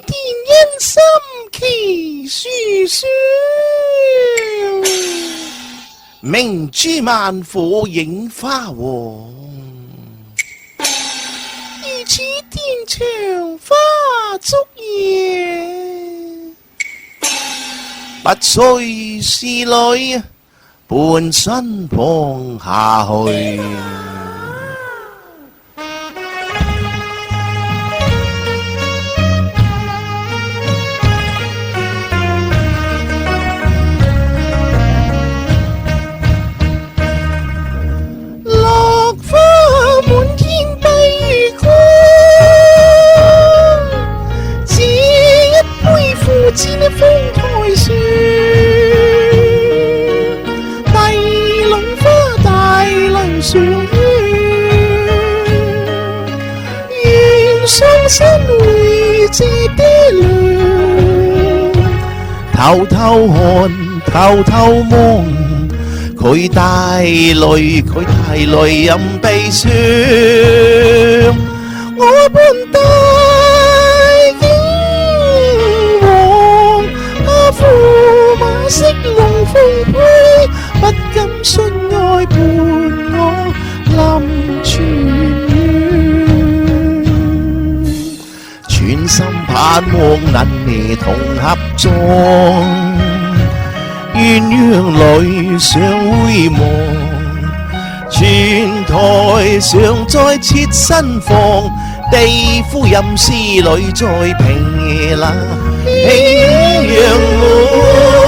電欣心奇書書，明珠萬火映花黃，如此天長花燭夜，不需思慮伴身旁下去。落花滿天蔽光，這一杯苦戰風台上，帝龍花大樓上願雙身會這爹娘，偷偷看，偷偷望。佢帶淚任悲傷，我伴大英皇，駱馬色龍鳳配，不甘信愛伴我臨泉源，全心盼望能兒同合葬。鴛鴦淚上回望，泉台上再設新房，地府陰司裏再平那喜洋門。